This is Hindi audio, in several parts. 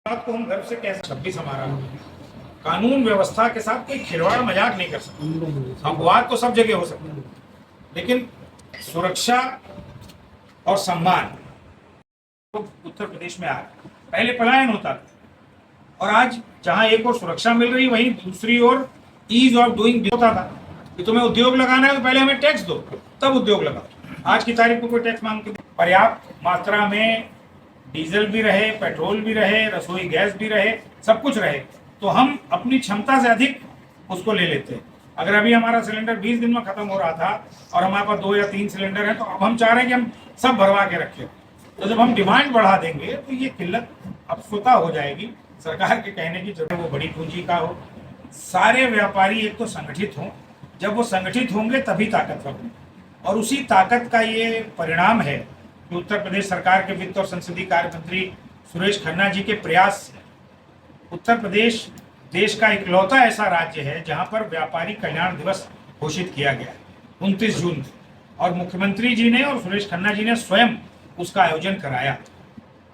बात को हम गर्व से कह सकते 26 हमारा कानून व्यवस्था के साथ कोई खिलवाड़ मजाक नहीं कर सकता। अपवाद तो सब जगह हो सकता है, लेकिन सुरक्षा और सम्मान उत्तर प्रदेश में आ रहा है। पहले पलायन होता था और आज जहां एक और सुरक्षा मिल रही वहीं दूसरी ओर ईज ऑफ डूइंग होता था कि तुम्हें उद्योग लगाना है तो पहले हमें टैक्स दो तब उद्योग लगाओ। आज की तारीख को कोई टैक्स मांग के पर्याप्त मात्रा में डीजल भी रहे, पेट्रोल भी रहे, रसोई गैस भी रहे, सब कुछ रहे तो हम अपनी क्षमता से अधिक उसको ले लेते हैं। अगर अभी हमारा सिलेंडर 20 दिन में खत्म हो रहा था और हमारे पास 2 या 3 सिलेंडर हैं तो अब हम चाह रहे हैं कि हम सब भरवा के रखें। तो जब हम डिमांड बढ़ा देंगे तो ये किल्लत अब स्वतः हो जाएगी। सरकार के कहने की जरूरत वो बड़ी पूंजी का हो, सारे व्यापारी एक तो संगठित हों, जब वो संगठित होंगे तभी ताकतवर होंगे और उसी ताकत का ये परिणाम है कि उत्तर प्रदेश सरकार के वित्त और संसदीय कार्य मंत्री सुरेश खन्ना जी के प्रयास से उत्तर प्रदेश देश का इकलौता ऐसा राज्य है जहां पर व्यापारी कल्याण दिवस घोषित किया गया है 29 जून को, और मुख्यमंत्री जी ने और सुरेश खन्ना जी ने स्वयं उसका आयोजन कराया।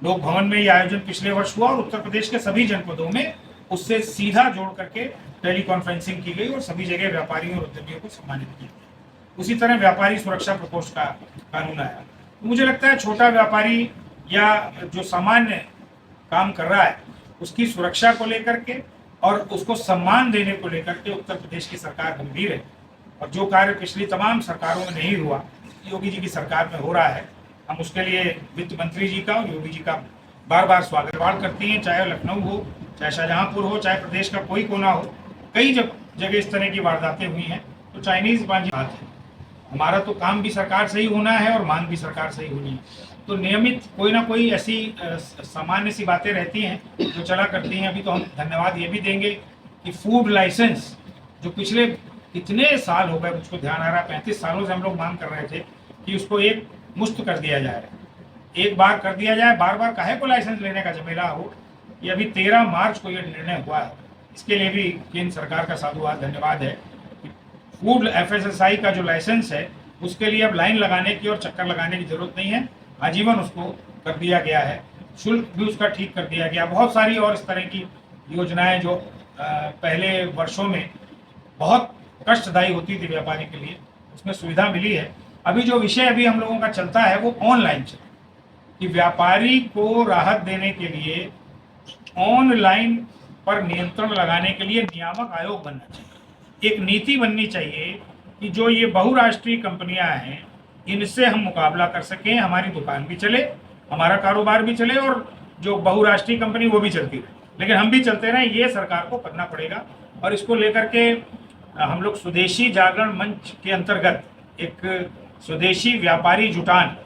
लोक भवन में यह आयोजन पिछले वर्ष हुआ और उत्तर प्रदेश के सभी जनपदों में उससे सीधा जोड़ करके टेली कॉन्फ्रेंसिंग की गई और सभी जगह व्यापारियों और उद्यमियों को सम्मानित किया गया। उसी तरह व्यापारी सुरक्षा प्रकोष्ठ का कानून आया। मुझे लगता है छोटा व्यापारी या जो सामान्य काम कर रहा है उसकी सुरक्षा को लेकर के और उसको सम्मान देने को लेकर के उत्तर प्रदेश की सरकार गंभीर है और जो कार्य पिछली तमाम सरकारों में नहीं हुआ योगी जी की सरकार में हो रहा है, हम उसके लिए वित्त मंत्री जी का और योगी जी का बार बार स्वागत करती हैं। चाहे लखनऊ हो, चाहे शाहजहांपुर हो, चाहे प्रदेश का कोई कोना हो, कई जगह इस तरह की वारदातें हुई हैं तो चाइनीज बाजी बात है। हमारा तो काम भी सरकार से ही होना है और मांग भी सरकार से ही होनी है, तो नियमित कोई ना कोई ऐसी सामान्य सी बातें रहती हैं जो चला करती हैं। अभी तो हम धन्यवाद ये भी देंगे कि फूड लाइसेंस जो पिछले कितने साल हो गए, मुझको ध्यान आ रहा है 35 सालों से हम लोग मांग कर रहे थे कि उसको एक मुश्त कर दिया जाए, एक बार कर दिया जाए, बार बार काहे को लाइसेंस लेने का झमेला हो। ये अभी 13 मार्च को ये निर्णय हुआ है, इसके लिए भी केंद्र सरकार का साधुवाद धन्यवाद है। फूड FSSAI का जो लाइसेंस है उसके लिए अब लाइन लगाने की और चक्कर लगाने की जरूरत नहीं है, आजीवन उसको कर दिया गया है, शुल्क भी उसका ठीक कर दिया गया। बहुत सारी और इस तरह की योजनाएं जो पहले वर्षों में बहुत कष्टदायी होती थी व्यापारी के लिए, उसमें सुविधा मिली है। अभी जो विषय अभी हम लोगों का चलता है वो ऑनलाइन चलता है कि व्यापारी को राहत देने के लिए ऑनलाइन पर नियंत्रण लगाने के लिए नियामक आयोग बनना चाहिए, एक नीति बननी चाहिए कि जो ये बहुराष्ट्रीय कंपनियां हैं इनसे हम मुकाबला कर सकें, हमारी दुकान भी चले, हमारा कारोबार भी चले और जो बहुराष्ट्रीय कंपनी वो भी चलती रहे, लेकिन हम भी चलते रहें। ये सरकार को करना पड़ेगा और इसको लेकर के हम लोग स्वदेशी जागरण मंच के अंतर्गत एक स्वदेशी व्यापारी जुटान,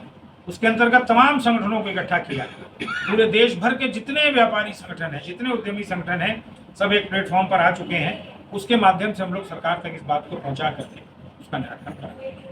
उसके अंतर्गत तमाम संगठनों को इकट्ठा किया, पूरे देश भर के जितने व्यापारी संगठन हैं, जितने उद्यमी संगठन हैं, सब एक प्लेटफॉर्म पर आ चुके हैं। उसके माध्यम से हम लोग सरकार तक इस बात को पहुंचा करके उसका निराकरण करेंगे।